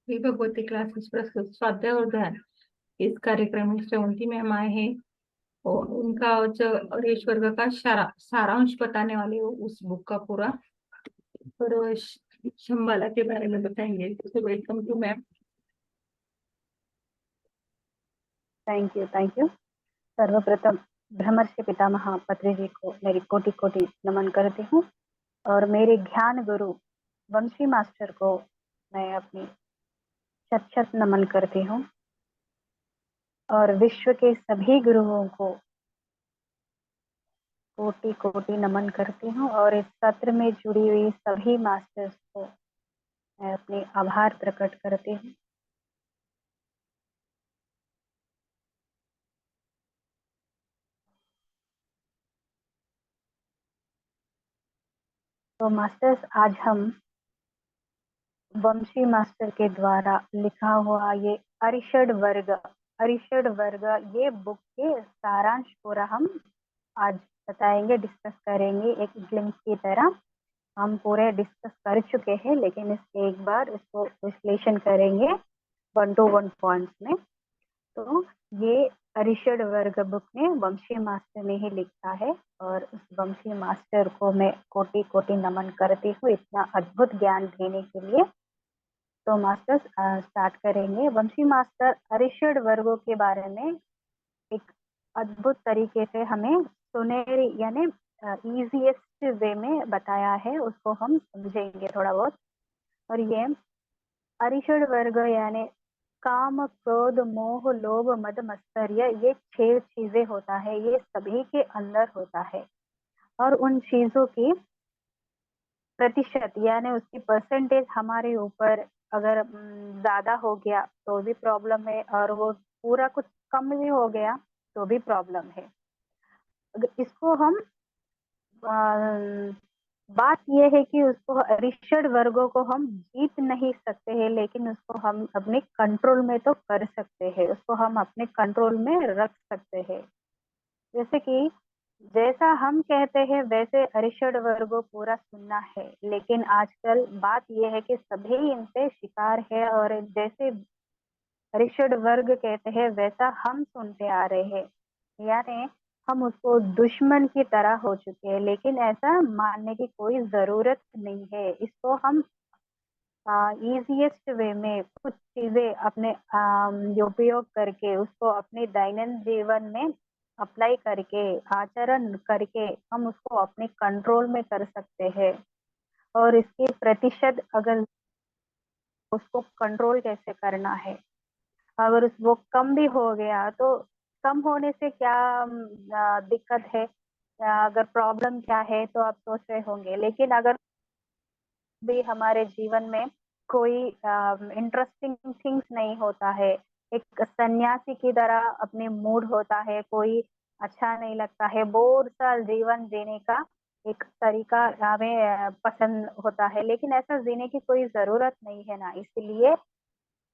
Shri Bhagwati classes प्रस्तुत स्वाध्याय और ध्यान इस कार्यक्रम में श्रवंती मैम आए हैं और उनका जो रेश वर्ग का सारांश बताने वाले हो उस बुक का पूरा और शंबाला के बारे में बताएंगे। तो welcome to ma'am. Thank you. सर्वप्रथम ब्रह्मर्षि पितामह पत्री जी को मेरी कोटि कोटि नमन करती हूँ और मेरे ज्ञान गुरु वंशी मास्टर को मैं अपनी शत शत नमन करती हूँ और विश्व के सभी गुरुओं को कोटि कोटि नमन करती हूँ और इस सत्र में जुड़ी हुई सभी मास्टर्स को मैं अपनी आभार प्रकट करती हूँ। तो मास्टर्स, आज हम वंशी मास्टर के द्वारा लिखा हुआ ये अरिषड वर्ग ये बुक के सारांश पूरा हम आज बताएंगे, डिस्कस करेंगे। एक ग्लिम्स की तरह हम पूरे डिस्कस कर चुके हैं, लेकिन इसके एक बार इसको विश्लेषण करेंगे 1 to 1 पॉइंट्स में। तो ये अरिषड वर्ग बुक ने वंशी मास्टर ने ही लिखा है और उस वंशी मास्टर को मैं कोटि कोटि नमन करती हूँ इतना अद्भुत ज्ञान देने के लिए। तो मास्टर्स स्टार्ट करेंगे। वंशी मास्टर अरिषड वर्गों के बारे में एक अद्भुत तरीके से हमें सुनहरी यानी इजीएस्ट वे में बताया है, उसको हम समझेंगे थोड़ा बहुत। और ये अरिषड वर्ग यानी काम क्रोध मोह लोभ मद मत्सर्य, ये 6 चीजें होता है, ये सभी के अंदर होता है। और उन चीजों की प्रतिशत यानी उसकी परसेंटेज हमारे ऊपर अगर ज्यादा हो गया तो भी प्रॉब्लम है, और वो पूरा कुछ कम भी हो गया तो भी प्रॉब्लम है। अगर इसको हम बात यह है कि उसको अरिषड वर्गों को हम जीत नहीं सकते हैं, लेकिन उसको हम अपने कंट्रोल में तो कर सकते हैं, उसको हम अपने कंट्रोल में रख सकते हैं। जैसे कि जैसा हम कहते हैं वैसे अरिषड वर्गो पूरा सुनना है, लेकिन आजकल बात यह है कि सभी इनसे शिकार है और जैसे अरिषड वर्ग कहते हैं वैसा हम सुनते आ रहे हैं, यानी हम उसको दुश्मन की तरह हो चुके हैं। लेकिन ऐसा मानने की कोई जरूरत नहीं है। इसको हम इजीएस्ट वे में कुछ चीजें अपने उपयोग करके उसको अपने दैनंदिन जीवन में अप्लाई करके आचरण करके हम उसको अपने कंट्रोल में कर सकते हैं। और इसके प्रतिशत अगर उसको कंट्रोल कैसे करना है, अगर उस वो कम भी हो गया तो कम होने से क्या दिक्कत है, अगर प्रॉब्लम क्या है तो आप सोच रहे होंगे। लेकिन अगर भी हमारे जीवन में कोई इंटरेस्टिंग थिंग्स नहीं होता है, एक सन्यासी की तरह अपने मूड होता है, कोई अच्छा नहीं लगता है, बोर सा जीवन जीने का एक तरीका हमें पसंद होता है, लेकिन ऐसा जीने की कोई जरूरत नहीं है ना। इसलिए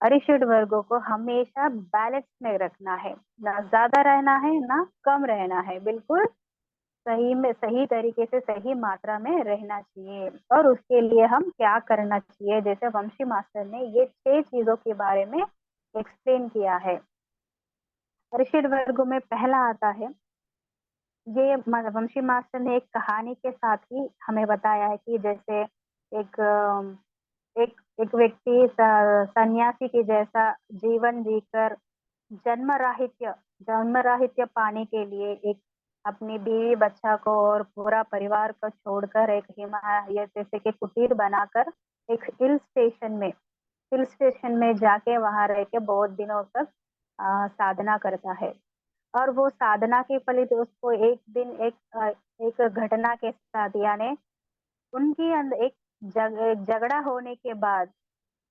अरिषड वर्गों को हमेशा बैलेंस में रखना है, ना ज्यादा रहना है ना कम रहना है, बिल्कुल सही में सही तरीके से सही मात्रा में रहना चाहिए। और उसके लिए हम क्या करना चाहिए, जैसे वंशी मास्टर ने ये 6 चीजों के बारे में एक्सप्लेन किया है। अरिषड वर्गों में पहला आता है, ये वंशी मास्टर ने एक कहानी के साथ ही हमें बताया है कि जैसे एक एक एक व्यक्ति सन्यासी के जैसा जीवन जीकर जन्म राहित्य पाने के लिए एक अपनी बीवी बच्चा को और पूरा परिवार को छोड़कर एक हिमालय जैसे कि कुटीर बनाकर एक हिल स्टेशन में जाके वहां रह के बहुत दिनों तक साधना करता है। और वो साधना के फलित उसको एक दिन एक घटना के साथ यानी उनके अंदर झगड़ा होने के बाद,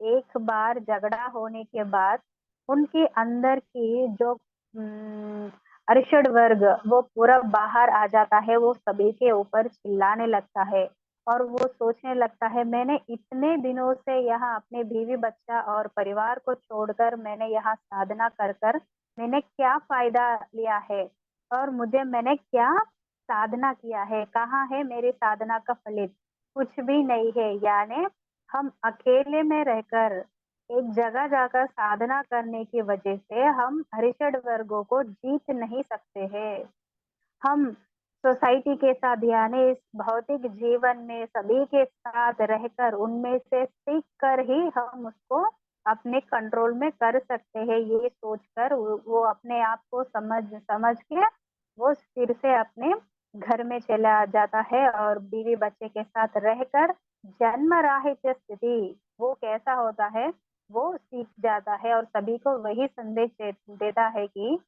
एक बार झगड़ा होने के बाद उनके अंदर की जो अरिषड वर्ग वो पूरा बाहर आ जाता है, वो सभी के ऊपर चिल्लाने लगता है और वो सोचने लगता है मैंने इतने दिनों से यहाँ अपने बीवी बच्चा और परिवार को छोड़कर मैंने यहाँ साधना कर कर मैंने क्या फायदा लिया है, और मैंने क्या साधना किया है, कहाँ है मेरी साधना का फलित, कुछ भी नहीं है। यानी हम अकेले में रहकर एक जगह जाकर साधना करने की वजह से हम अरिषड वर्गों को जीत नहीं सकते हैं। हम सोसाइटी के साथ यानी इस भौतिक जीवन में सभी के साथ रहकर उनमें से सीख कर ही हम उसको अपने कंट्रोल में कर सकते हैं। ये सोचकर वो अपने आप को समझ समझ के वो फिर से अपने घर में चला जाता है और बीवी बच्चे के साथ रहकर जन्म राहित्य स्थिति वो कैसा होता है वो सीख जाता है और सभी को वही संदेश देता है कि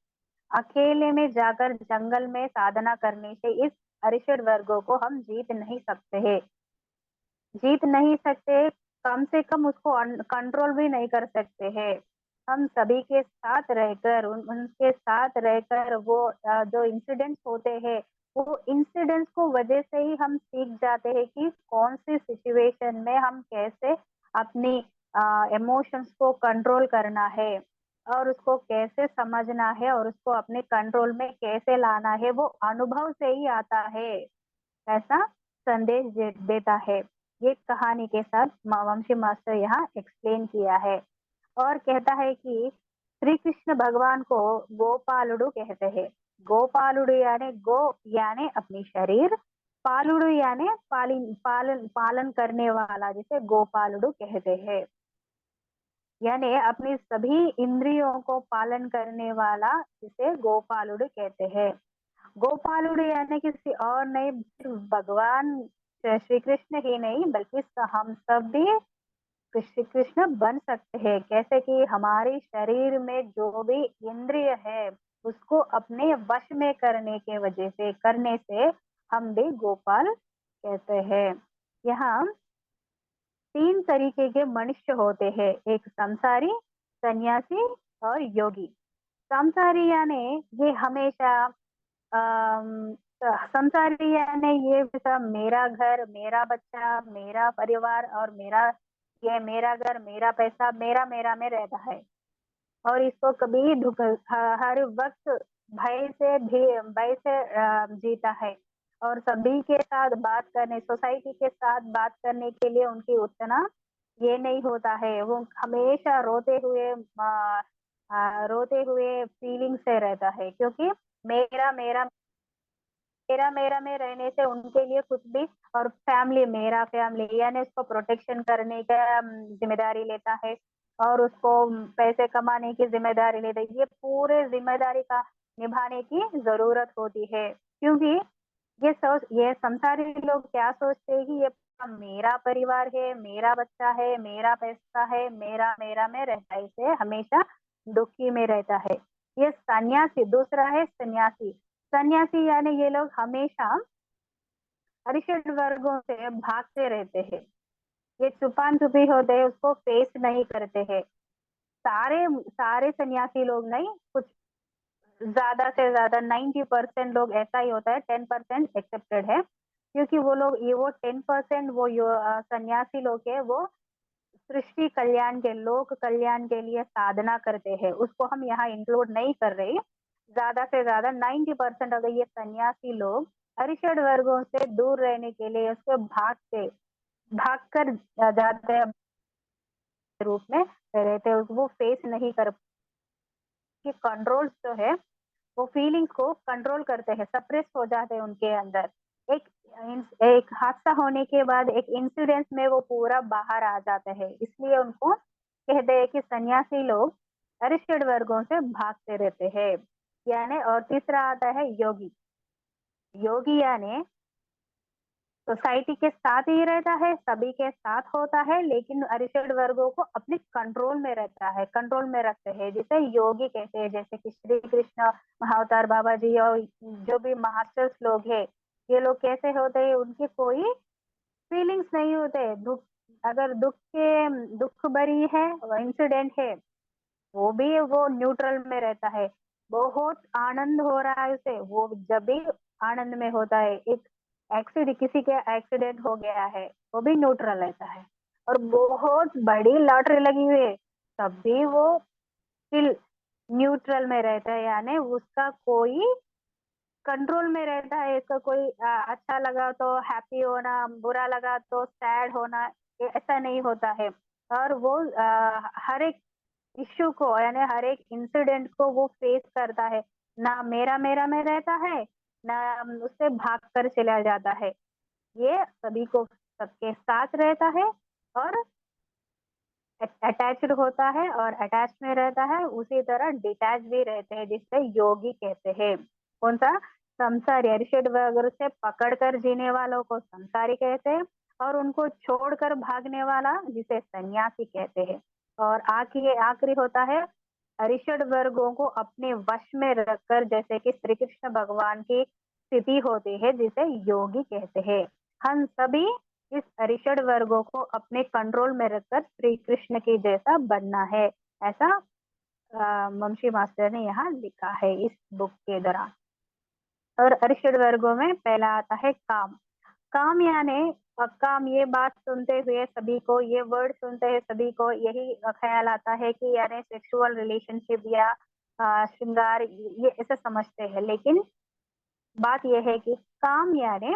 अकेले में जाकर जंगल में साधना करने से इस अरिषद वर्गों को हम जीत नहीं सकते हैं। जीत नहीं सकते, कम से कम उसको कंट्रोल भी नहीं कर सकते हैं। हम सभी के साथ रहकर उनके साथ रहकर वो जो इंसिडेंट्स होते हैं वो इंसिडेंट्स को वजह से ही हम सीख जाते हैं कि कौन सी सिचुएशन में हम कैसे अपनी इमोशंस को कंट्रोल करना है और उसको कैसे समझना है और उसको अपने कंट्रोल में कैसे लाना है वो अनुभव से ही आता है। ऐसा संदेश देता है। ये कहानी के साथ वंशी मास्टर यहाँ एक्सप्लेन किया है और कहता है कि श्री कृष्ण भगवान को गोपालुडु कहते हैं। गोपालुडु यानी गो यानी अपनी शरीर, पालुडु यानी पालन पालन करने वाला जिसे गोपालुडु कहते हैं। यानी अपनी सभी इंद्रियों को पालन करने वाला जिसे गोपालुडु कहते हैं। गोपालुड़ यानी किसी और नहीं सिर्फ भगवान श्री कृष्ण ही नहीं बल्कि हम सब भी श्री कृष्ण बन सकते हैं। कैसे कि हमारे शरीर में जो भी इंद्रिय है उसको अपने वश में करने से हम भी गोपाल कहते हैं। यहाँ 3 तरीके के मनुष्य होते हैं, एक संसारी, सन्यासी और योगी। संसारी यानी ये हमेशा संसारी यानी ये जैसा मेरा घर, मेरा बच्चा, मेरा परिवार और मेरा घर, मेरा पैसा, मेरा में रहता है और इसको कभी हर वक्त भय से जीता है और सभी के साथ बात करने सोसाइटी के साथ बात करने के लिए उनकी उतना ये नहीं होता है। वो हमेशा रोते हुए फीलिंग से रहता है क्योंकि मेरा मेरा मेरा में रहने से उनके लिए कुछ भी और फैमिली मेरा फैमिली यानी उसको प्रोटेक्शन करने का जिम्मेदारी लेता है और उसको पैसे कमाने की जिम्मेदारी लेता है। ये पूरे जिम्मेदारी का निभाने की जरूरत होती है क्योंकि ये संसारी लोग क्या सोचते हैं कि ये मेरा परिवार है, मेरा बच्चा है, मेरा पैसा है, मेरा में रहता है, इसे हमेशा दुखी में रहता है। ये सन्यासी दूसरा है सन्यासी। सन्यासी यानी ये लोग हमेशा अरिषद वर्गों से भागते रहते हैं। ये छुपान छुपी होते हैं, उसको फेस नहीं करते हैं। सारे सारे सन्यासी लोग नहीं, कुछ ज्यादा से ज्यादा 90% लोग ऐसा ही होता है, 10% एक्सेप्टेड है क्योंकि वो लोग ये वो 10% सन्यासी लोग है वो सृष्टि कल्याण के लोक कल्याण के लिए साधना करते हैं, उसको हम यहाँ इंक्लूड नहीं कर रहे। ज्यादा से ज्यादा 90% अगर ये सन्यासी लोग अरिषद वर्गों से दूर रहने के लिए उसको भाग कर जाते हैं रूप में रहते हैं, वो फेस नहीं कर कि कंट्रोल जो है वो फीलिंग्स को कंट्रोल करते हैं, सप्रेस हो जाते हैं उनके अंदर। एक एक हादसा होने के बाद एक इंसिडेंस में वो पूरा बाहर आ जाता है, इसलिए उनको कहते हैं कि सन्यासी लोग अरिषद वर्गों से भागते रहते हैं। यानी और तीसरा आता है योगी। योगी यानी सोसाइटी के साथ ही रहता है, सभी के साथ होता है लेकिन अरिषद वर्गों को अपने कंट्रोल में रहता है, कंट्रोल में रखते हैं, जिसे योगी कहते हैं। जैसे कि श्री कृष्ण महाअवतार बाबा जी और जो भी मास्टर्स लोग हैं, ये लोग कैसे होते हैं, उनके कोई फीलिंग्स नहीं होते। अगर दुख भरी है इंसिडेंट है वो भी वो न्यूट्रल में रहता है। बहुत आनंद हो रहा है उसे, वो जब भी आनंद में होता है। एक किसी के एक्सीडेंट हो गया है वो भी न्यूट्रल रहता है और बहुत बड़ी लॉटरी लगी हुई है तब भी वो स्टिल न्यूट्रल में रहता है। यानी उसका कोई कंट्रोल में रहता है, इसका कोई अच्छा लगा तो हैप्पी होना, बुरा लगा तो सैड होना, ऐसा नहीं होता है। और वो हर एक इश्यू को यानी हर एक इंसिडेंट को वो फेस करता है, ना मेरा मेरा में रहता है, ना उससे भाग कर चला जाता है। ये सभी को सबके साथ रहता है और अटैच्ड होता है और अटैच में रहता है, उसी तरह डिटैच भी रहते हैं, जिससे योगी कहते हैं। कौन सा? संसारी, अरिषड वर्ग से पकड़ कर जीने वालों को संसारी कहते हैं, और उनको छोड़कर भागने वाला जिसे सन्यासी कहते हैं। और आखिरी होता है अरिषड वर्गों को अपने वश में रखकर, जैसे कि श्री कृष्ण भगवान की स्थिति होती है, जिसे योगी कहते हैं। हम सभी इस अरिषड वर्गों को अपने कंट्रोल में रखकर श्री कृष्ण के जैसा बनना है, ऐसा ममशी मास्टर ने यहाँ लिखा है इस बुक के दौरान। और अरिषड वर्गों में पहला आता है काम। काम यानी काम, ये बात सुनते हुए सभी को, ये वर्ड सुनते हुए सभी को यही ख्याल आता है कि यानी सेक्सुअल रिलेशनशिप या श्रृंगार, ये ऐसे समझते हैं। लेकिन बात यह है कि काम यानी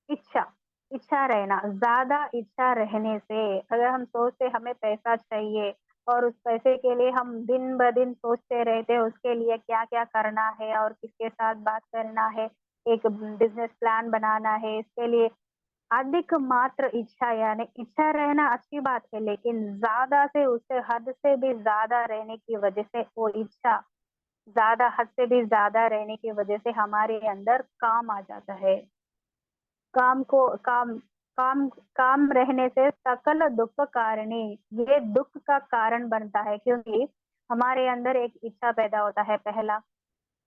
इच्छा, इच्छा रहना। ज्यादा इच्छा रहने से, अगर हम सोचते हमें पैसा चाहिए और उस पैसे के लिए हम दिन ब दिन सोचते रहते हैं उसके लिए क्या क्या करना है और किसके साथ बात करना है, एक बिजनेस प्लान बनाना है, इसके लिए अधिक मात्र इच्छा, यानी इच्छा रहना अच्छी बात है, लेकिन ज्यादा से, उससे हद से भी ज्यादा रहने की वजह से वो इच्छा, ज्यादा हद से भी ज्यादा रहने की वजह से हमारे अंदर काम आ जाता है। काम को काम काम काम रहने से सकल दुख कारणी, ये दुख का कारण बनता है, क्योंकि हमारे अंदर एक इच्छा पैदा होता है पहला,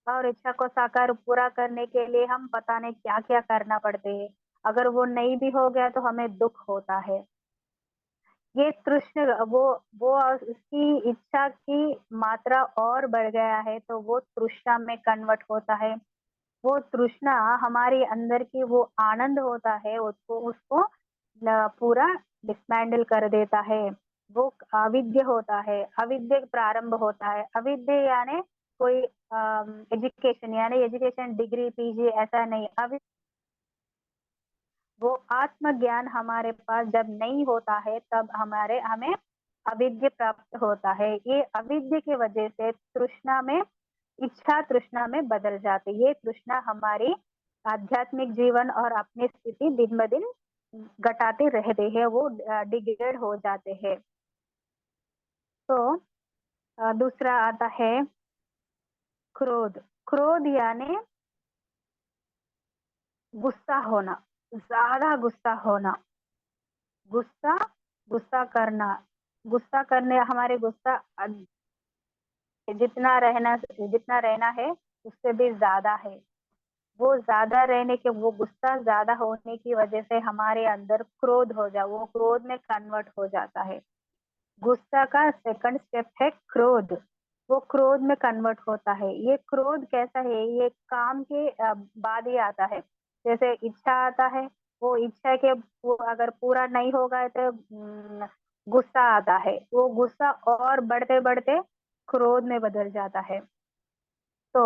और इच्छा को साकार पूरा करने के लिए हम पता नहीं क्या क्या करना पड़ते हैं। अगर वो नहीं भी हो गया तो हमें दुख होता है। ये तृष्ण, वो उसकी इच्छा की मात्रा और बढ़ गया है तो वो तृष्णा में कन्वर्ट होता है। वो तृष्णा हमारे अंदर की वो आनंद होता है, उसको उसको पूरा डिसमैंडल कर देता है। वो अविद्य होता है, अविद्य प्रारंभ होता है। अविद्य यानी कोई एजुकेशन, यानी एजुकेशन डिग्री पीजी ऐसा नहीं। वो आत्मज्ञान हमारे पास जब नहीं होता है तब हमें अविद्य प्राप्त होता है। ये अविद्य की वजह से तृष्णा में, इच्छा तृष्णा में बदल जाती है। ये तृष्णा हमारी आध्यात्मिक जीवन और अपनी स्थिति दिन ब दिन घटाते रहते हैं, वो डिग्रेड हो जाते हैं। तो दूसरा आता है क्रोध। क्रोध यानी गुस्सा होना, ज्यादा गुस्सा होना, गुस्सा गुस्सा करना, गुस्सा करने, हमारे गुस्सा जितना रहना है उससे भी ज्यादा है। वो ज्यादा रहने के, वो गुस्सा ज्यादा होने की वजह से हमारे अंदर क्रोध हो जा, वो क्रोध में कन्वर्ट हो जाता है। गुस्सा का सेकंड स्टेप है क्रोध। वो क्रोध में कन्वर्ट होता है। ये क्रोध कैसा है? ये काम के बाद ही आता है। जैसे इच्छा आता है, वो इच्छा के वो अगर पूरा नहीं होगा तो गुस्सा आता है। वो गुस्सा और बढ़ते बढ़ते क्रोध में बदल जाता है। तो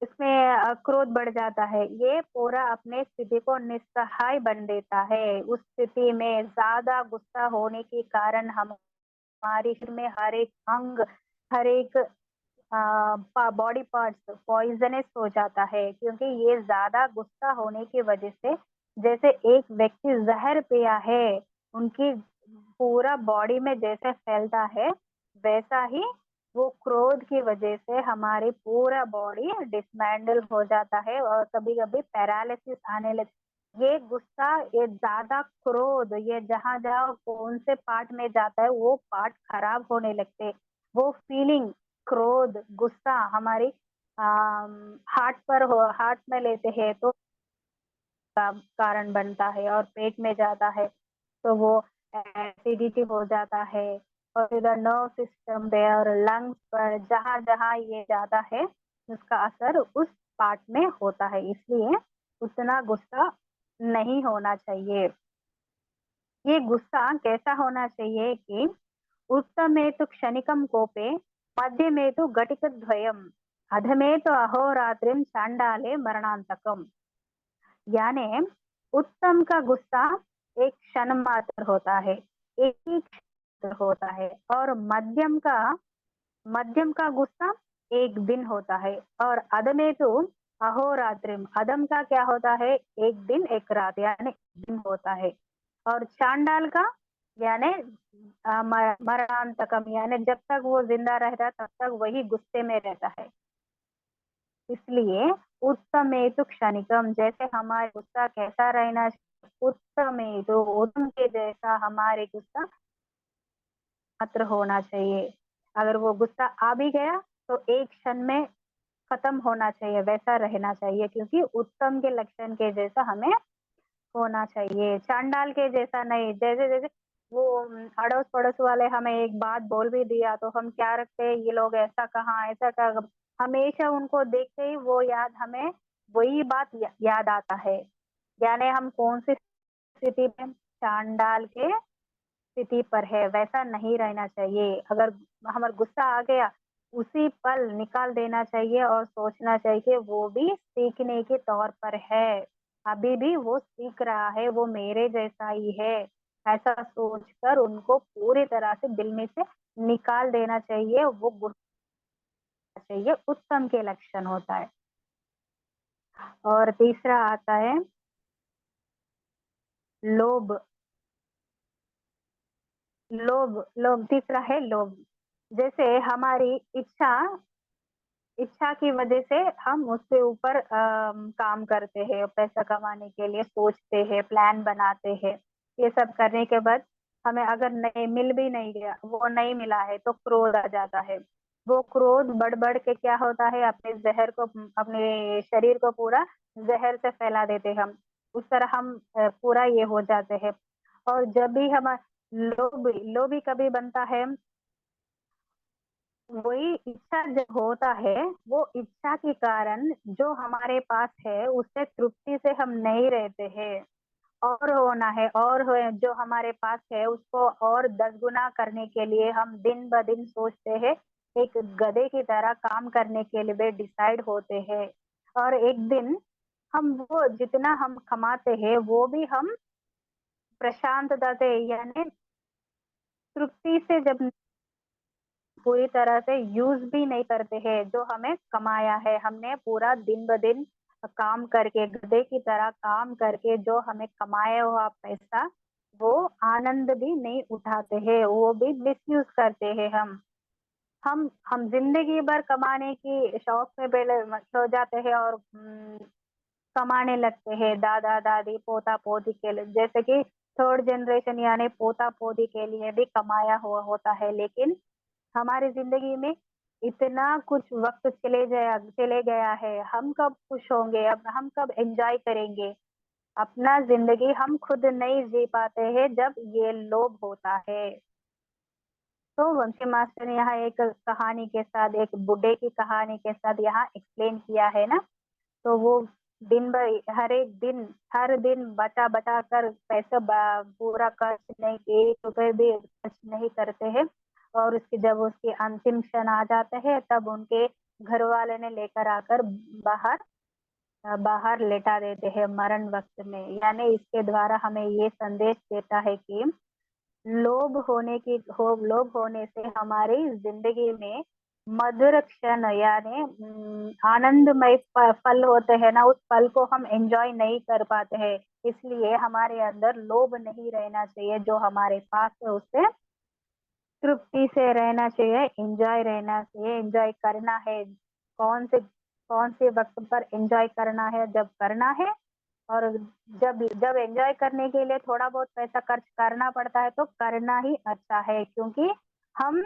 इसमें क्रोध बढ़ जाता है। ये पूरा अपने स्थिति को निस्सहाय बन देता है। उस स्थिति में ज्यादा गुस्सा होने के कारण हमारे शरीर में हर एक अंग, हर एक बॉडी पार्ट्स पॉइजनस हो जाता है, क्योंकि ये ज्यादा गुस्सा होने की वजह से, जैसे एक व्यक्ति जहर पिया है, उनकी पूरा बॉडी में जैसे फैलता है, वैसा ही वो क्रोध की वजह से हमारी पूरा बॉडी डिसमेंडल हो जाता है और कभी कभी पैरालिसिस आने लगती। ये गुस्सा, ये ज्यादा क्रोध, ये जहां जहां कौन से पार्ट में जाता है वो पार्ट खराब होने लगते। वो फीलिंग, क्रोध, गुस्सा हमारी हार्ट पर हो, हार्ट में लेते हैं तो का कारण बनता है और पेट में जाता है तो वो एसिडिटी हो जाता है। और इधर नर्व सिस्टम पे और लंग्स पर, जहां जहां ये जाता है उसका असर उस पार्ट में होता है। इसलिए उतना गुस्सा नहीं होना चाहिए। ये गुस्सा कैसा होना चाहिए कि उत्तमे तो क्षणिकम कोपे, मध्य में तो घटिक द्वयम, अधमे तो अहोरात्रिम चांडाले मरणांतकम। यानी उत्तम का गुस्सा एक क्षण मात्र होता है, एक ही क्षण होता है, और मध्यम का गुस्सा एक दिन होता है, और अदमे तो अहोरात्रिम, अदम का क्या होता है, एक दिन एक रात यानी दिन होता है, और चांडाल का यानी मरणांतकम, यानी जब तक वो जिंदा रहता है तब तक वही गुस्से में रहता है। इसलिए उत्तमेतु क्षणिकम, जैसे हमारे गुस्सा कैसा रहना चाहिए, उत्तमेतु उदम के जैसा हमारे गुस्सा मात्र होना चाहिए। अगर वो गुस्सा आ भी गया तो एक क्षण में खत्म होना चाहिए, वैसा रहना चाहिए, क्योंकि उत्तम के लक्षण के जैसा हमें होना चाहिए, चांडाल के जैसा नहीं। जैसे जैसे वो अड़ोस पड़ोस वाले हमें एक बात बोल भी दिया तो हम क्या रखते हैं, ये लोग ऐसा कहा ऐसा कहा, हमेशा उनको देखते ही वो याद हमें वही बात याद आता है। यानी हम कौन सी स्थिति में, चांडाल के स्थिति पर है, वैसा नहीं रहना चाहिए। अगर हमारा गुस्सा आ गया उसी पल निकाल देना चाहिए और सोचना चाहिए कि वो भी सीखने के तौर पर है, अभी भी वो सीख रहा है, वो मेरे जैसा ही है, ऐसा सोचकर उनको पूरी तरह से दिल में से निकाल देना चाहिए। वो गुस्सा चाहिए उत्तम के लक्षण होता है। और तीसरा आता है लोभ। लोभ तीसरा है लोभ। जैसे हमारी इच्छा की वजह से हम उसके ऊपर काम करते हैं, पैसा कमाने के लिए सोचते हैं, प्लान बनाते हैं। ये सब करने के बाद हमें अगर नहीं मिल भी नहीं गया, वो नहीं मिला है, तो क्रोध आ जाता है। वो क्रोध बढ़ बढ़ के क्या होता है, अपने जहर को, अपने शरीर को पूरा जहर से फैला देते हम। उस तरह हम पूरा ये हो जाते हैं। और जब भी हम लोभी कभी बनता है, वही इच्छा जब होता है, वो इच्छा के कारण जो हमारे पास है उससे तृप्ति से हम नहीं रहते हैं, और होना है, और हो, जो हमारे पास है उसको और 10 गुना करने के लिए हम दिन ब दिन सोचते हैं, एक गधे की तरह काम करने के लिए डिसाइड होते हैं। और एक दिन हम वो जितना हम कमाते हैं वो भी हम प्रशांतता से यानी तृप्ति से जब पूरी तरह से यूज भी नहीं करते हैं, जो हमें कमाया है, हमने पूरा दिन ब दिन काम करके गधे की तरह काम करके जो हमें कमाया हुआ पैसा, वो आनंद भी नहीं उठाते हैं, वो भी मिसयूज करते हैं हम जिंदगी भर कमाने की शौक में पहले हो जाते हैं, और कमाने लगते हैं दादा दादी पोता पोती के लिए, जैसे कि थर्ड जनरेशन यानी पोता पोती के लिए भी कमाया हुआ होता है। लेकिन हमारी जिंदगी में इतना कुछ वक्त चले गया है, हम कब खुश होंगे, अब हम कब एंजॉय करेंगे अपना जिंदगी, हम खुद नहीं जी पाते हैं जब ये लोभ होता है। तो वंशी मास्टर ने यहाँ एक कहानी के साथ, एक बुढ़े की कहानी के साथ यहाँ एक्सप्लेन किया है ना। तो वो दिन भर हर दिन बचा बचा कर पैसे पूरा खर्च नहीं, 1 रुपए भी खर्च नहीं करते हैं, और उसकी जब उसकी अंतिम क्षण आ जाते हैं तब उनके घर वाले ने लेकर आकर बाहर लेटा देते हैं मरण वक्त में। यानी इसके द्वारा हमें ये संदेश देता है कि लोभ होने से हमारी जिंदगी में मधुर क्षण यानी आनंदमय पल होते हैं ना, उस पल को हम एंजॉय नहीं कर पाते हैं। इसलिए हमारे अंदर लोभ नहीं रहना चाहिए, जो हमारे पास है उससे तृप्ति से रहना चाहिए, एंजॉय रहना चाहिए, एंजॉय करना है। कौन से वक्त पर एंजॉय करना है, जब करना है। और जब जब एंजॉय करने के लिए थोड़ा बहुत पैसा खर्च करना पड़ता है तो करना ही अच्छा है, क्योंकि हम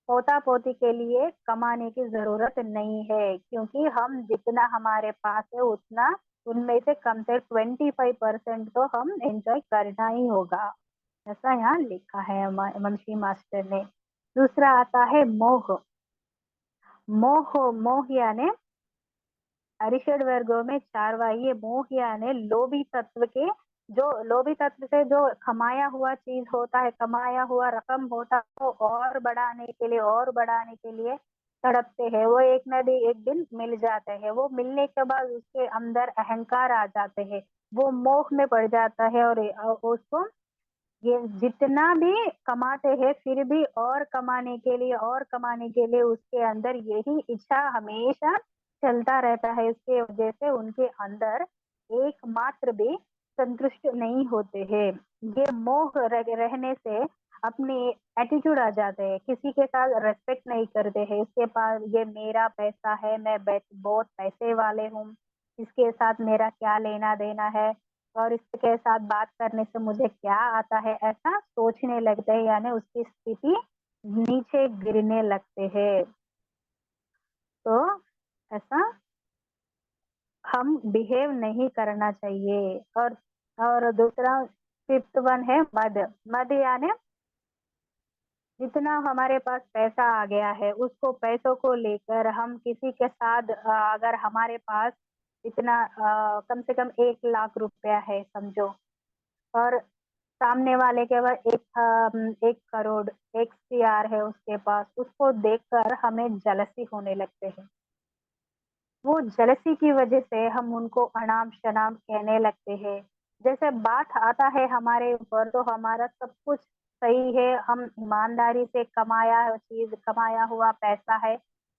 पोता पोती के लिए कमाने की जरूरत नहीं है, क्योंकि हम जितना हमारे पास है उतना उनमें से कम से 25% तो हम एंजॉय करना ही होगा, ऐसा यहाँ लिखा है मुंशी मास्टर ने। दूसरा आता है मोह। मोह यानी अरिषद वर्गों में चारवाई, मोह यानी लोभी तत्व से जो कमाया हुआ चीज होता है, कमाया हुआ रकम होता है, वो और बढ़ाने के लिए तड़पते हैं। वो एक न एक दिन मिल जाते हैं, वो मिलने के बाद उसके अंदर अहंकार आ जाते हैं, वो मोह में पड़ जाता है, और उसको ये जितना भी कमाते हैं फिर भी और कमाने के लिए उसके अंदर यही इच्छा हमेशा चलता रहता है। इसके वजह से उनके अंदर एकमात्र भी संतुष्ट नहीं होते हैं। ये मोह रहने से अपने एटीट्यूड आ जाते हैं, किसी के साथ रेस्पेक्ट नहीं करते हैं। इसके पास ये मेरा पैसा है, मैं बहुत पैसे वाले हूँ, इसके साथ मेरा क्या लेना देना है और इसके साथ बात करने से मुझे क्या आता है, ऐसा सोचने लगते हैं, यानी उसकी स्थिति नीचे गिरने लगते हैं। तो ऐसा हम बिहेव नहीं करना चाहिए। और दूसरा फिफ्थ वन है मद। मद यानी जितना हमारे पास पैसा आ गया है उसको पैसों को लेकर हम किसी के साथ अगर हमारे पास इतना कम से कम 1 लाख रुपया है समझो, और सामने वाले के पास 1 करोड़ 1 CR है उसके पास, उसको देखकर हमें जलसी होने लगते हैं। वो जलसी की वजह से हम उनको अनाम शनाम कहने लगते हैं। जैसे बात आता है हमारे ऊपर तो हमारा सब कुछ सही है, हम ईमानदारी से कमाया हुआ पैसा है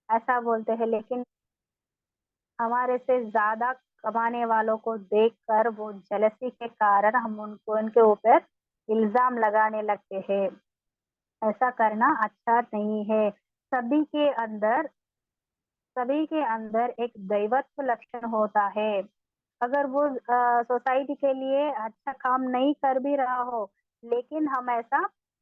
ऐसा बोलते हैं, लेकिन हमारे से ज्यादा कमाने वालों को देखकर वो जलसी के कारण हम उनको उनके ऊपर इल्जाम लगाने लगते हैं। ऐसा करना अच्छा नहीं है। सभी के अंदर सभी के अंदर एक दैवत्व लक्षण होता है। अगर वो सोसाइटी के लिए अच्छा काम नहीं कर भी रहा हो, लेकिन हम ऐसा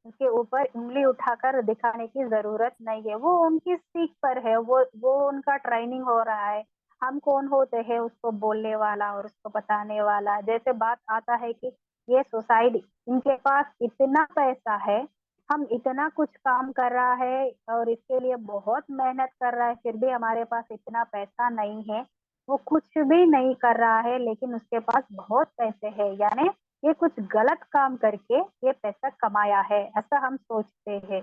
उसके ऊपर उंगली उठाकर दिखाने की जरूरत नहीं है। वो उनकी सीख पर है, वो उनका ट्रेनिंग हो रहा है। हम कौन होते हैं उसको बोलने वाला और उसको बताने वाला। जैसे बात आता है कि ये सोसाइटी, इनके पास इतना पैसा है, हम इतना कुछ काम कर रहा है और इसके लिए बहुत मेहनत कर रहा है, फिर भी हमारे पास इतना पैसा नहीं है। वो कुछ भी नहीं कर रहा है लेकिन उसके पास बहुत पैसे हैं, यानी ये कुछ गलत काम करके ये पैसा कमाया है, ऐसा हम सोचते हैं,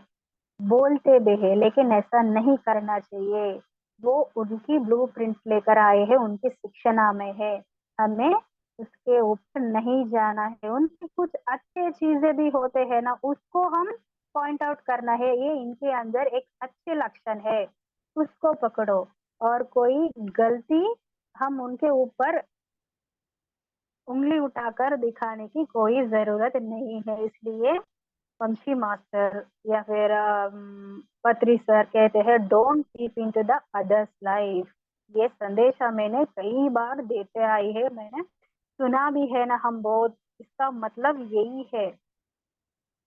बोलते भी है, लेकिन ऐसा नहीं करना चाहिए। वो उनकी ब्लूप्रिंट लेकर आए हैं, उनकी शिक्षणा में है, हमें उसके ऊपर नहीं जाना है। उनकी कुछ अच्छे चीजें भी होते हैं ना, उसको हम पॉइंट आउट करना है, ये इनके अंदर एक अच्छे लक्षण है, उसको पकड़ो। और कोई गलती हम उनके ऊपर उंगली उठाकर दिखाने की कोई जरूरत नहीं है। इसलिए पंछी मास्टर या फिर पत्री सर कहते हैं, don't peep into the others' life. ये संदेशा मैंने कई बार देते आई है, मैंने सुना भी है ना हम बहुत। इसका मतलब यही है,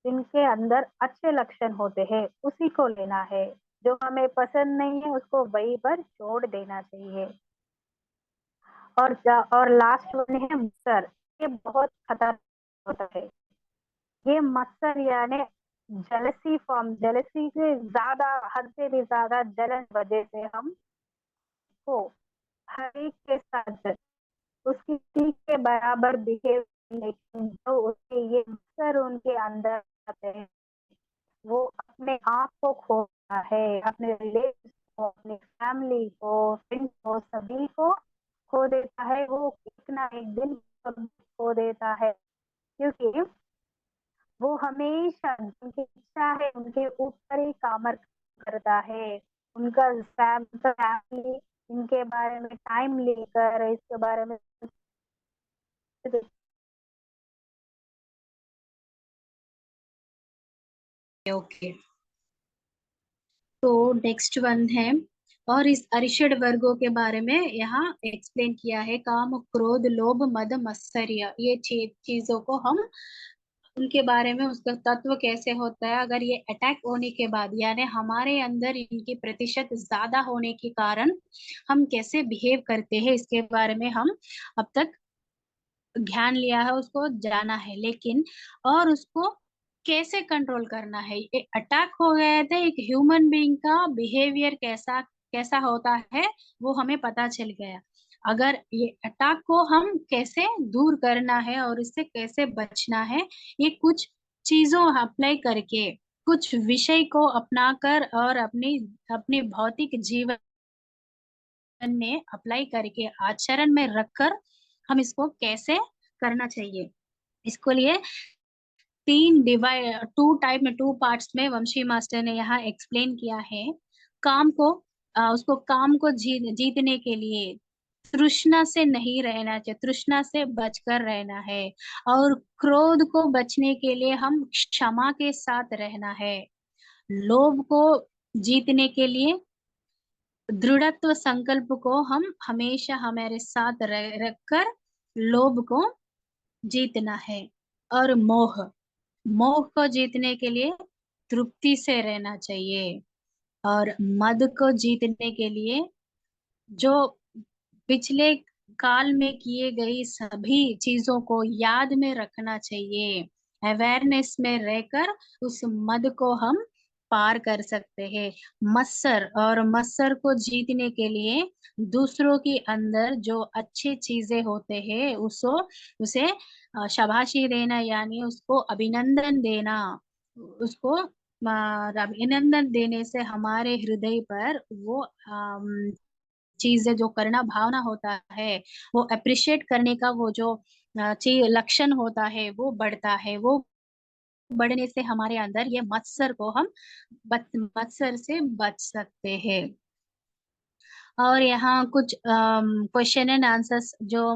जिनके अंदर अच्छे लक्षण होते हैं उसी को लेना है, जो हमें पसंद नहीं है उसको वहीं पर छोड़ देना चाहिए। और लास्ट वन है मत्सर। ये बहुत खतरनाक होता है। ये मत्सर यानी जेलसी से ज्यादा, हद से भी ज्यादा जलन वजह से हम को हर एक के साथ उसकी ठीक के बराबर बिहेव, लेकिन जो उसके ये मत्सर उनके अंदर आते हैं, वो अपने आप को खोता है, अपने रिलेशन को, अपनी फैमिली को, फ्रेंड्स को, सभी को खो देता है। वो एक ना एक दिन खो देता है, क्योंकि वो हमेशा उनकी इच्छा है उनके ऊपर ही काम करता है। उनका फैमिली इनके बारे में टाइम लेकर इसके बारे में ओके, तो नेक्स्ट वन है, और इस अरिषड वर्गों के बारे में यहाँ एक्सप्लेन किया है। काम, क्रोध, लोभ, मद, मत्सर्य, ये चीजों को हम उनके बारे में, उसका तत्व कैसे होता है, अगर ये अटैक होने के बाद यानी हमारे अंदर इनकी प्रतिशत ज्यादा होने के कारण हम कैसे बिहेव करते हैं, इसके बारे में हम अब तक ध्यान लिया है, उसको जाना है। लेकिन और उसको कैसे कंट्रोल करना है, ये अटैक हो गया था, एक ह्यूमन बीइंग का बिहेवियर कैसा कैसा होता है वो हमें पता चल गया। अगर ये अटैक को हम कैसे दूर करना है और इससे कैसे बचना है, ये कुछ चीजों अप्लाई करके, कुछ विषय को अपनाकर और अपनी अपनी भौतिक जीवन में अप्लाई करके, आचरण में रखकर हम इसको कैसे करना चाहिए, इसको लिए टू टाइप में, टू पार्ट्स में वंशी मास्टर ने यहाँ एक्सप्लेन किया है। काम को उसको काम को जीतने के लिए तृष्णा से नहीं रहना चाहिए, तृष्णा से बचकर रहना है। और क्रोध को बचने के लिए हम क्षमा के साथ रहना है। लोभ को जीतने के लिए दृढ़त्व संकल्प को हम हमेशा हमारे साथ रखकर लोभ को जीतना है। और मोह, मोह को जीतने के लिए तृप्ति से रहना चाहिए। और मद को जीतने के लिए जो पिछले काल में किए गई सभी चीजों को याद में रखना चाहिए। अवेयरनेस में रहकर उस मद को हम पार कर सकते हैं। मत्सर, और मत्सर को जीतने के लिए दूसरों के अंदर जो अच्छी चीजें होते हैं उसे शाबाशी देना, यानी उसको अभिनंदन देना। उसको अभिनंदन देने से हमारे हृदय पर वो चीजें जो करना भावना होता है, वो अप्रिशिएट करने का वो जो चीज लक्षण होता है वो बढ़ता है। वो बढ़ने से हमारे अंदर ये मत्सर को हम मत्सर से बच सकते हैं। और यहाँ कुछ क्वेश्चन एंड आंसर्स जो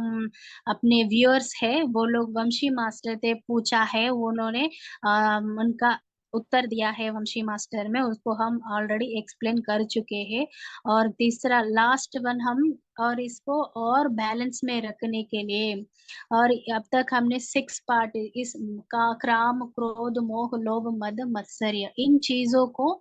अपने व्यूअर्स है वो लोग वंशी मास्टर से पूछा है, उन्होंने उनका उत्तर दिया है वंशी मास्टर में, उसको हम ऑलरेडी एक्सप्लेन कर चुके हैं। और तीसरा लास्ट वन हम, और इसको और बैलेंस में रखने के लिए, और अब तक हमने 6 पार्ट इस का क्राम, क्रोध, मोह, लोभ, मद, मत्सर्य, इन चीजों को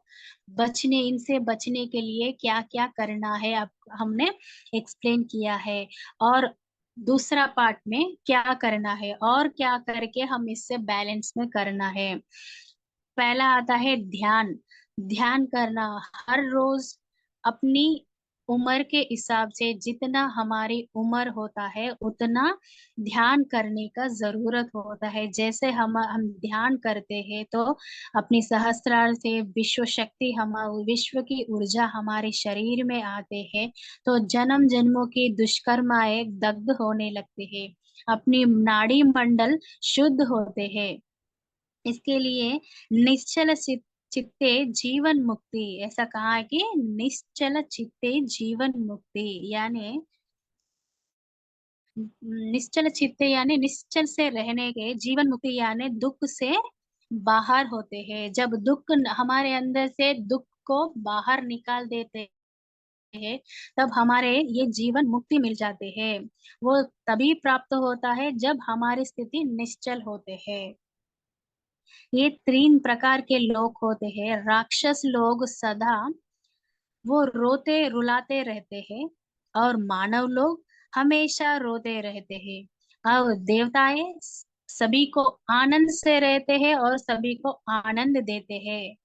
इनसे बचने के लिए क्या क्या करना है अब हमने एक्सप्लेन किया है। और दूसरा पार्ट में क्या करना है और क्या करके हम इससे बैलेंस में करना है। पहला आता है ध्यान। ध्यान करना हर रोज अपनी उम्र के हिसाब से, जितना हमारी उम्र होता है उतना ध्यान करने का जरूरत होता है। जैसे हम ध्यान करते हैं तो अपनी सहस्त्रार से विश्व शक्ति, हम विश्व की ऊर्जा हमारे शरीर में आते हैं, तो जन्म जन्मों की दुष्कर्माएं दग्ध होने लगते हैं, अपनी नाड़ी मंडल शुद्ध होते हैं। इसके लिए निश्चल चित्ते जीवन मुक्ति, ऐसा कहा है कि निश्चल चित्ते जीवन मुक्ति, यानी निश्चल चित्ते यानी निश्चल से रहने के, जीवन मुक्ति यानी दुख से बाहर होते हैं। जब दुख हमारे अंदर से दुख को बाहर निकाल देते हैं, तब हमारे ये जीवन मुक्ति मिल जाते हैं। वो तभी प्राप्त होता है जब हमारी स्थिति निश्चल होते हैं। ये 3 प्रकार के लोग होते हैं। राक्षस लोग सदा वो रोते रुलाते रहते हैं, और मानव लोग हमेशा रोते रहते हैं। और देवताएं सभी को आनंद से रहते हैं और सभी को आनंद देते हैं।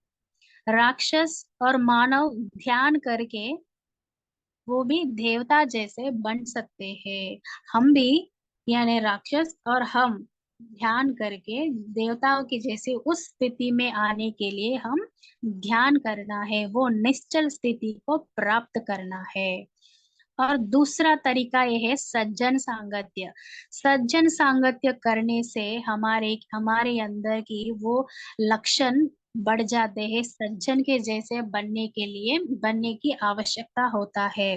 राक्षस और मानव ध्यान करके वो भी देवता जैसे बन सकते हैं। हम भी, यानी राक्षस और हम, ध्यान करके देवताओं की जैसे उस स्थिति में आने के लिए हम ध्यान करना है, वो निश्चल स्थिति को प्राप्त करना है। और दूसरा तरीका ये है सज्जन सांगत्य। सज्जन सांगत्य करने से हमारे अंदर की वो लक्षण बढ़ जाते हैं। सज्जन के जैसे बनने की आवश्यकता होता है।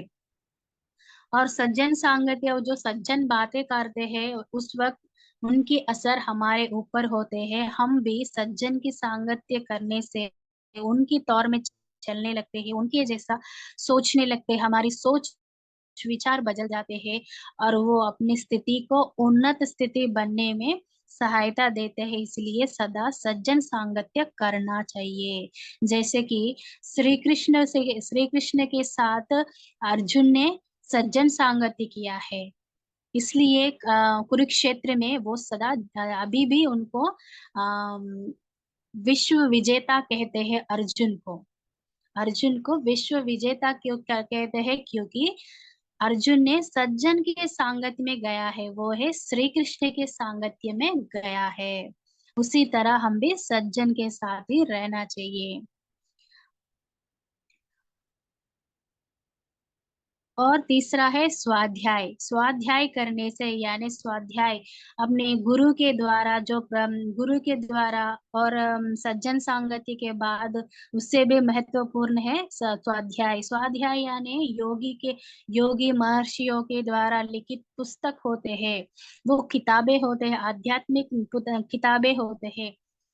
और सज्जन सांगत्य, वो जो सज्जन बातें करते हैं उस वक्त उनकी असर हमारे ऊपर होते हैं। हम भी सज्जन की सांगत्य करने से उनकी तौर में चलने लगते हैं, उनके जैसा सोचने लगते हैं, हमारी सोच विचार बदल जाते हैं, और वो अपनी स्थिति को उन्नत स्थिति बनने में सहायता देते हैं। इसलिए सदा सज्जन सांगत्य करना चाहिए। जैसे कि श्री कृष्ण के साथ अर्जुन ने सज्जन सांगत्य किया है, इसलिए कुरुक्षेत्र में वो सदा अभी भी उनको विश्व विजेता कहते हैं। अर्जुन को विश्व विजेता क्यों क्या कहते हैं? क्योंकि अर्जुन ने सज्जन के सांगत्य में गया है, वो है श्री कृष्ण के सांगत्य में गया है। उसी तरह हम भी सज्जन के साथ ही रहना चाहिए। और तीसरा है स्वाध्याय। स्वाध्याय करने से यानी स्वाध्याय अपने गुरु के द्वारा गुरु के द्वारा और सज्जन संगति के बाद उससे भी महत्वपूर्ण है स्वाध्याय। स्वाध्याय यानी योगी महर्षियों के द्वारा लिखित पुस्तक होते हैं, वो किताबें होते हैं, आध्यात्मिक किताबें होते हैं।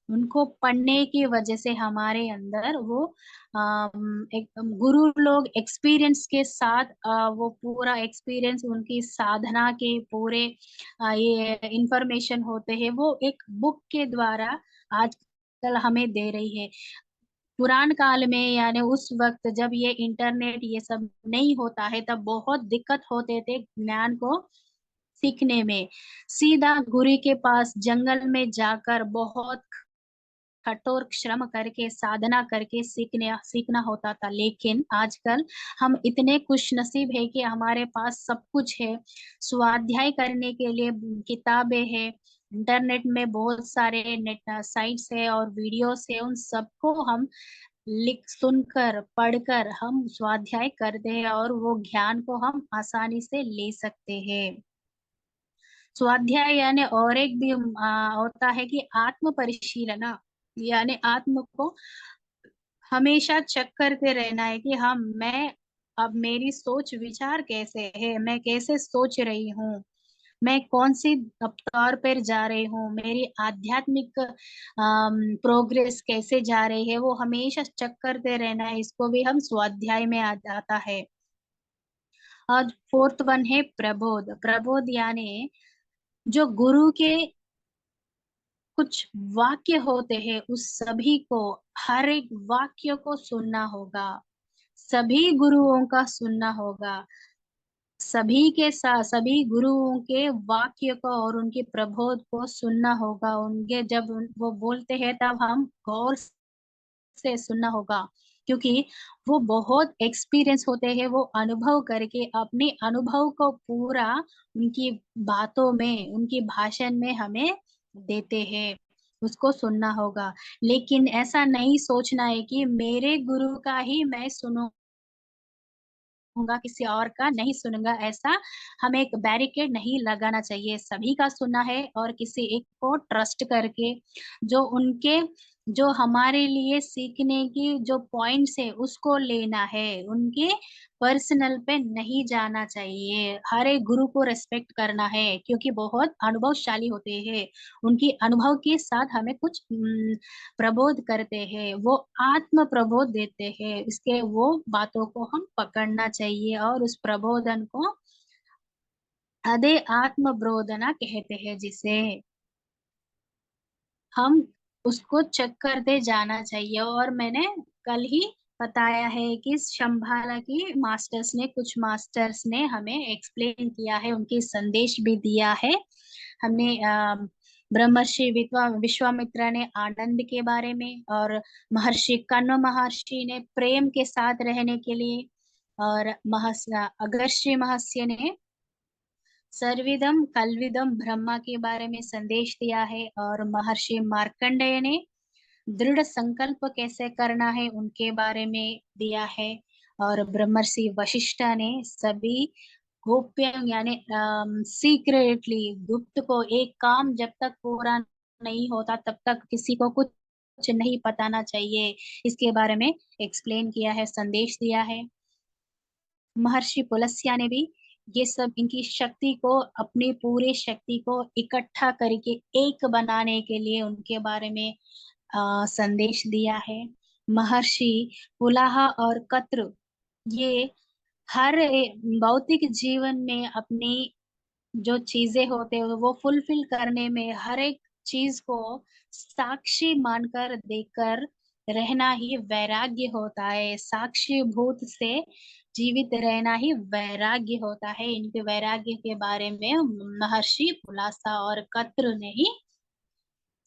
उनको पढ़ने की वजह से हमारे अंदर वो एक गुरु लोग एक्सपीरियंस के साथ वो पूरा एक्सपीरियंस उनकी साधना के पूरे ये इंफॉर्मेशन होते हैं, वो एक बुक के द्वारा आजकल हमें दे रही है। पुरान काल में यानी उस वक्त जब ये इंटरनेट ये सब नहीं होता है तब बहुत दिक्कत होते थे ज्ञान को सीखने में। सीधा गुरु के पास जंगल में जाकर बहुत कठोर श्रम करके साधना करके सीखना होता था। लेकिन आजकल हम इतने खुश नसीब है कि हमारे पास सब कुछ है। स्वाध्याय करने के लिए किताबें है, इंटरनेट में बहुत सारे नेट साइट्स है और वीडियोस है, उन सबको हम लिख सुनकर पढ़कर हम स्वाध्याय करते हैं और वो ज्ञान को हम आसानी से ले सकते हैं। स्वाध्याय यानी और एक भी होता है कि आत्म परिशीलना, यानी आत्म को हमेशा चेक करते रहना है कि हम मैं अब मेरी सोच विचार कैसे है, मैं कैसे सोच रही हूँ, मैं कौन सी तौर पर जा रही हूँ, मेरी आध्यात्मिक प्रोग्रेस कैसे जा रही है, वो हमेशा चेक करते रहना है। इसको भी हम स्वाध्याय में आता है। और फोर्थ वन है प्रबोध। प्रबोध यानी जो गुरु के कुछ वाक्य होते हैं उस सभी को, हर एक वाक्य को सुनना होगा, सभी गुरुओं का सुनना होगा, सभी के साथ सभी गुरुओं के वाक्य को और उनके प्रबोध को सुनना होगा। उनके जब वो बोलते हैं तब हम गौर से सुनना होगा, क्योंकि वो बहुत एक्सपीरियंस होते हैं, वो अनुभव करके अपने अनुभव को पूरा उनकी बातों में उनकी भाषण में हमें देते हैं, उसको सुनना होगा। लेकिन ऐसा नहीं सोचना है कि मेरे गुरु का ही मैं सुनूंगा, किसी और का नहीं सुनूंगा, ऐसा हमें एक बैरिकेड नहीं लगाना चाहिए। सभी का सुनना है और किसी एक को ट्रस्ट करके जो हमारे लिए सीखने की जो पॉइंट्स है उसको लेना है, उनके पर्सनल पे नहीं जाना चाहिए। हर एक गुरु को रेस्पेक्ट करना है क्योंकि बहुत अनुभवशाली होते हैं, उनकी अनुभव के साथ हमें कुछ प्रबोध करते हैं, वो आत्म प्रबोध देते हैं, इसके वो बातों को हम पकड़ना चाहिए और उस प्रबोधन को अदे आत्म ब्रोधना कहते हैं, जिसे हम उसको चेक करते जाना चाहिए। और मैंने कल ही बताया है कि शंभाला की कुछ मास्टर्स ने हमें एक्सप्लेन किया है, उनके संदेश भी दिया है। हमने ब्रह्मर्षि विश्वामित्र ने आनंद के बारे में, और महर्षि कण्व महर्षि ने प्रेम के साथ रहने के लिए, और अगस्त्य महर्षि ने सर्विदम कल्विदम ब्रह्मा के बारे में संदेश दिया है, और महर्षि मार्कंडेय ने दृढ़ संकल्प कैसे करना है उनके बारे में दिया है, और ब्रह्मर्षि वशिष्ठ ने सभी गोप्य यानी सीक्रेटली गुप्त को, एक काम जब तक पूरा नहीं होता तब तक किसी को कुछ नहीं बताना चाहिए, इसके बारे में एक्सप्लेन किया है, संदेश दिया है। महर्षि पुलस्त्य ने भी ये सब इनकी शक्ति को, अपनी पूरी शक्ति को इकट्ठा करके एक बनाने के लिए उनके बारे में संदेश दिया है। महर्षि पुलाहा और कत्र ये हर भौतिक जीवन में अपनी जो चीजें होते हैं वो फुलफिल करने में हर एक चीज को साक्षी मानकर देखकर रहना ही वैराग्य होता है। साक्षी भूत से जीवित रहना ही वैराग्य होता है। इनके वैराग्य के बारे में महर्षि पुलासा और कत्र ने ही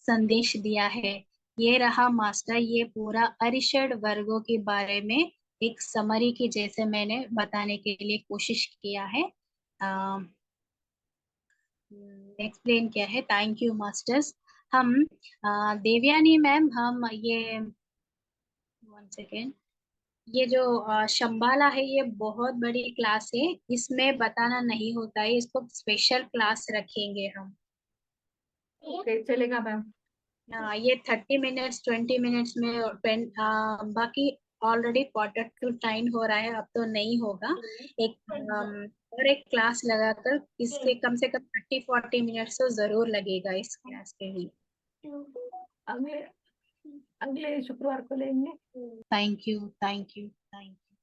संदेश दिया है। ये रहा मास्टर, ये पूरा अरिषड वर्गों के बारे में एक समरी के जैसे मैंने बताने के लिए कोशिश किया है, एक्सप्लेन किया है। Thank you masters. हम देवयानी मैम, हम ये 1 सेकेंड, ये जो शंबाला है ये बहुत बड़ी क्लास है, इसमें बताना नहीं होता है, इसको स्पेशल क्लास रखेंगे हम। ओके, चलेगा मैम। ये 30 मिनट्स 20 मिनट्स में बाकी ऑलरेडी क्वार्टर टू टाइम हो रहा है, अब तो नहीं होगा। एक और एक क्लास लगाकर इसके कम से कम 30-40 मिनट्स तो जरूर लगेगा इस क्लास के लिए। अगले अगले शुक्रवार को लेंगे। Thank you, thank you, thank you.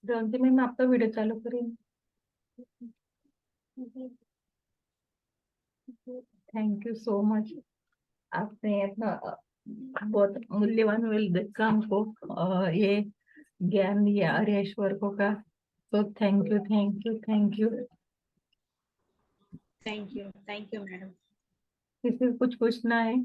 Jayanti ma'am, आपका वीडियो चालू करेंगे। Thank you so much. आपने अपना बहुत मूल्यवान वेल देखा हमको, ये ज्ञान दिया आर्यश्वर को का। तो thank you, thank you, thank you. Thank you, thank you madam. किसी को कुछ पूछना है?